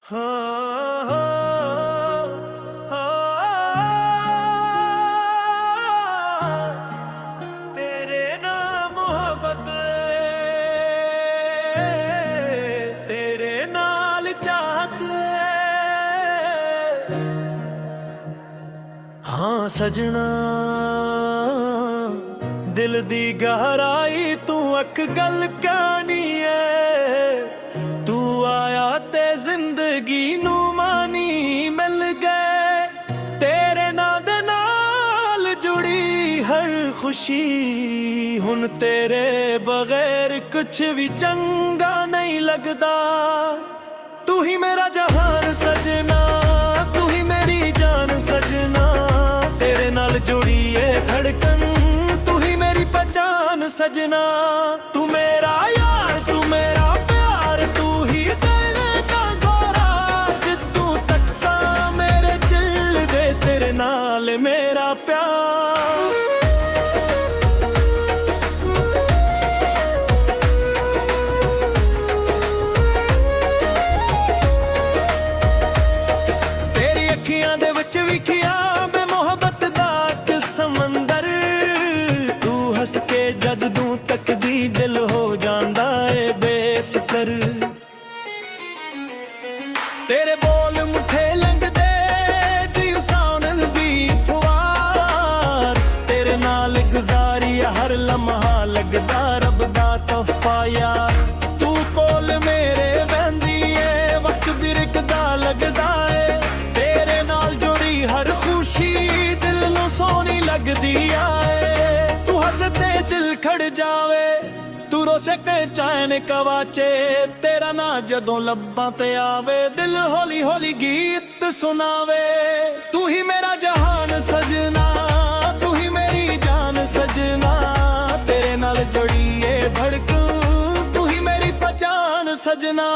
हाँ, हाँ, हाँ, तेरे नाम मोहब्बत तेरे नाल चाहत हाँ सजना दिल दी गहराई तू अक गल कहनी है तू आया ते जिंदगी नू मानी मिल गए तेरे नाम दे नाल जुड़ी हर खुशी हुन तेरे बगैर कुछ भी चंगा नहीं लगदा तू ही मेरा जहान सजना तू ही मेरी जान सजना तेरे नाल जुड़ी है धड़कन तू ही मेरी पहचान सजना तू मेरा यार तू मेरा प्यार तू ही दिल का गोरा जितू तक सा मेरे दिल दे तेरे नाल मेरा प्यार तेरी अखियां दे विच विखिया मैं मोहब्बत दा इक समंदर तू हंस के जद दूं तकदी दिल हो जांदा ए बेफिकर तेरे बोल मुठे लंघदे जी साउंड दी फुवार तेरे नाल गुजारी हर लम्हा लगदा रब दा तोहफा यार तू कोल मेरे वहंदी ए वक्त बिरकदा लगदा ए तेरे नाल जुड़ी हर खुशी दिल नू सोहनी लगदी आए तू हंसते दिल खड़ जावे तू रोसे के चैन कवाचे तेरा ना जदों लब्बां ते आवे दिल हौली हौली गीत सुनावे तू ही मेरा जहान सजना तू ही मेरी जान सजना तेरे नाल जुड़ी ए धड़कन तू ही मेरी पहचान सजना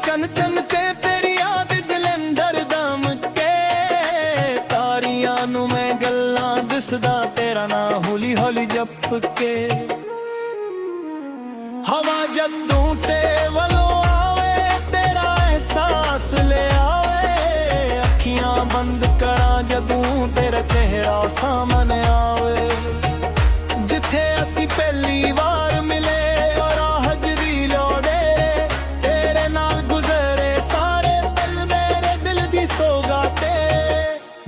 चन चन चे तेरी याद दिल अंदर दम के तारियां नू मैं गल्लां दसदा तेरा ना हौली हौली जप के हवा जदों ते वलों आवे तेरा एहसास ले आवे अखियां बंद करा जदों तेरा चेहरा सामने आवे जिथे असी पहली बार मिले और हजरी लोड़े तेरे नाल गुजरे सारे पल मेरे दिल दी सौगाते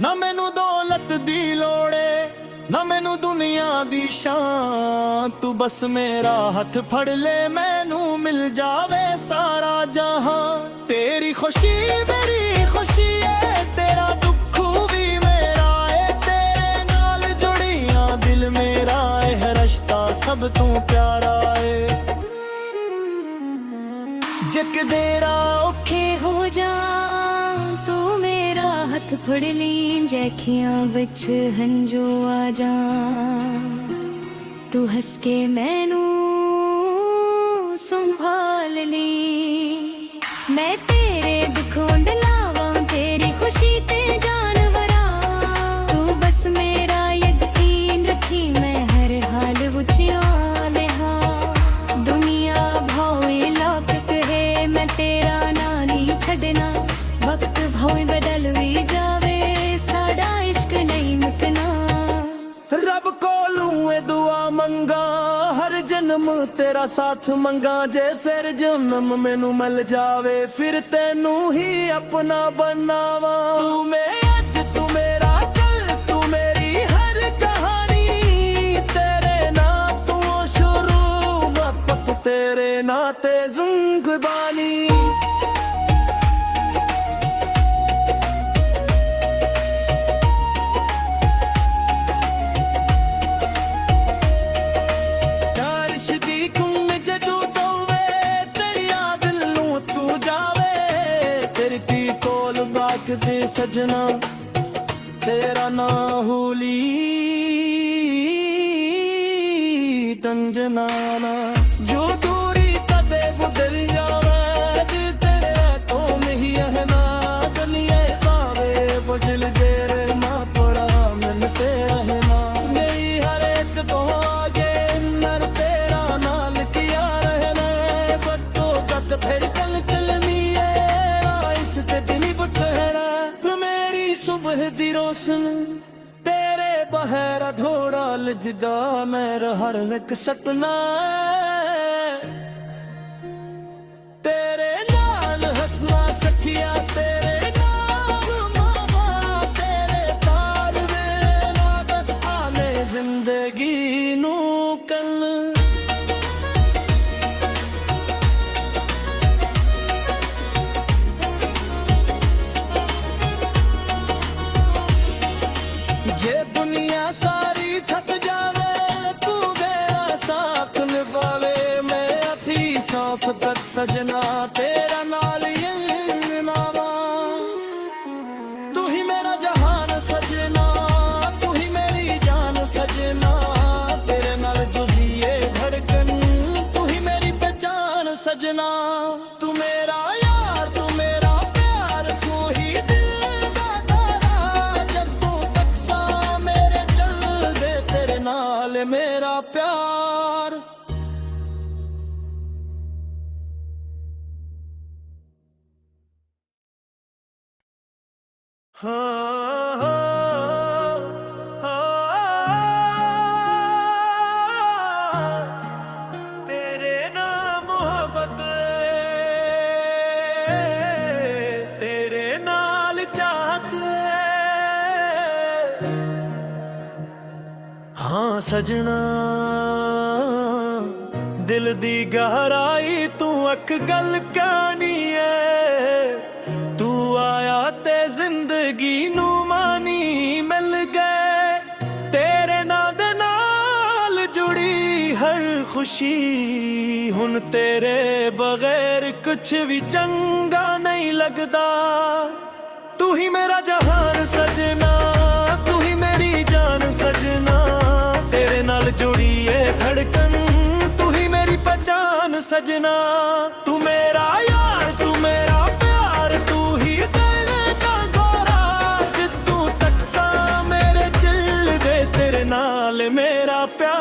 ना मैनू दौलत दी लोड़े ना मैनू दुनिया दी शान तू बस मेरा हथ फड़ ले मैनू मिल जावे सारा जहां तेरी खुशी मेरी खुशी है तेरा दुख भी मेरा है तेरे नाल जुड़िया दिल मेरा है रिश्ता सब तू प्यारा है जक देरा औखे हो जा तू मेरा हथ फड़ ली जैखियां विच हंजू आ जा तू हंस के मैनू संभाल ली मैं तेरे दुखों डलावां तेरी खुशी ते जानवरा तू बस मेरा यकीन रखी मैं हर हाल विच लिहा दुनिया भावे लापत है मैं तेरा ना नहीं छड़ना वक्त भावे बदल भी जावे साडा इश्क नहीं मुकना रब कोलू ए दुआ मंगा हर जन्म तेरा साथ मंगा जे फिर जन्म मैनू मिल जावे फिर तेनू ही अपना बनावा तू मैं अज तू मेरा कल तू मेरी हर कहानी तेरे ना तू शुरू वक्त तेरे नाते जिंदगानी दे सजना तेरा ना होली तंजनाना जो दूरी कदे गुजर जावे तेरे तो नहीं है ना गलिए पावे बुझल दे दी रोशन तेरे बहरा धोड़ा लिजदा मेरा हर एक सपना तेरे नाल हसना सखिया तेरे नाल मामा तेरे तार मेरे लागत आने जिंदगी नू कल ये दुनिया सारी थक जावे तू मेरा साथ निभावे मैं अथी सांस तक सजना तेरा नाल नावा तू ही मेरा जहान सजना तू ही मेरी जान सजना तेरे नाल जो जिए धड़कन तू ही मेरी पहचान सजना तू मेरा यार तू मेरा प्यार तू ही दिल दा तारा जब तू तक सा मेरे चल दे तेरे नाल मेरा प्यार तेरे नाम मोहब्बत तेरे नाल चाहत हाँ सजना दिल दी गहराई तू अक गल कहनी है तू आया ते जिंदगी नू मानी मिल गए तेरे नाल जुड़ी हर खुशी हुन तेरे बगैर कुछ भी चंगा नहीं लगदा तू ही मेरा जहान सजना तू ही मेरी जान सजना तेरे नाल जुड़ी है धड़कन तू ही मेरी पहचान सजना तू मेरा यार तू मेरा प्यार तू ही दिल का गोरा जिद्दू तक सा मेरे चिल दे तेरे नाल मेरा प्यार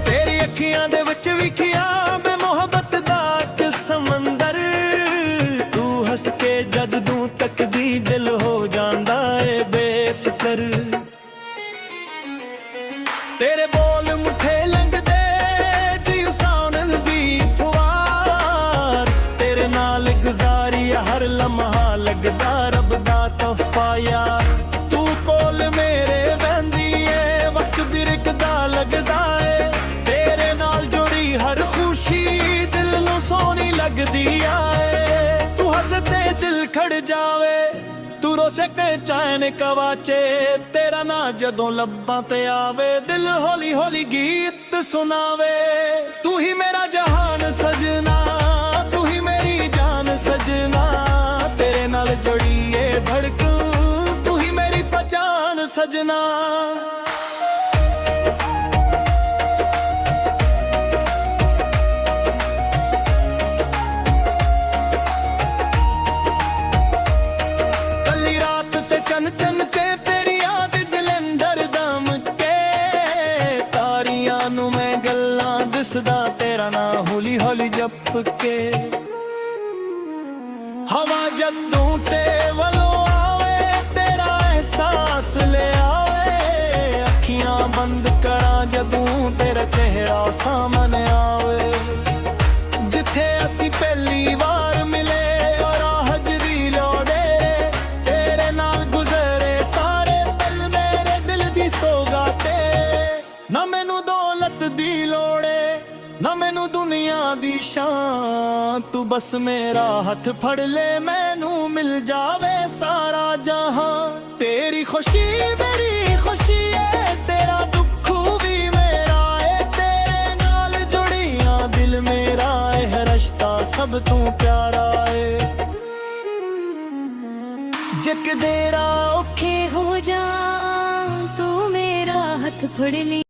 तेरी अखियां दे विच विखिया मैं मोहब्बत दा इक समंदर तू हंस के जद दूं तकदी दिल हो जांदा ए बेफिकर तेरे बोल मुठे लंघदे जी साउंड दी फुआर तेरे नाल गुजारी हर लम्हा लगदा रब दा तोहफा यार तू कोल मेरे बहंदी ए वक्त बिरकदा लगदा ए तेरे नाल जुड़ी हर खुशी दिल नू सोहनी लगदी आए तू हंसदे दिल खड़ जावे तू रोसे के चैन कवाचे तेरा ना जदों लब्बां ते आवे दिल हौली हौली गीत सुनावे तू ही मेरा जहान सजना तू ही मेरी जान सजना तेरे नाल जुड़ी है धड़कन तू ही मेरी पहचान सजना चन चन चे तेरी याद दिल अंदर दम के तारियां नू मैं गल्लां दसदा तेरा ना हौली हौली जप के हवा जदों ते वलों आवे तेरा एहसास ले आवे अखियां बंद करा जदों तेरा चेहरा सामने आवे जिथे असी पहली बार मिले और हजरी लोड़े तेरे नाल गुजरे सारे पल मेरे दिल दी सौगाते ना मैनू दौलत दी लोड़े ना मैनू दुनिया दी शान तू बस मेरा हथ फड़ ले मैनू मिल जावे सारा जहां तेरी खुशी मेरी खुशी है तेरा दुख भी मेरा है तेरे नाल जुड़ियां दिल मेरा है रिश्ता सब तू प्यारा है जक देरा औखे हो जा तू मेरा हथ फड़ ली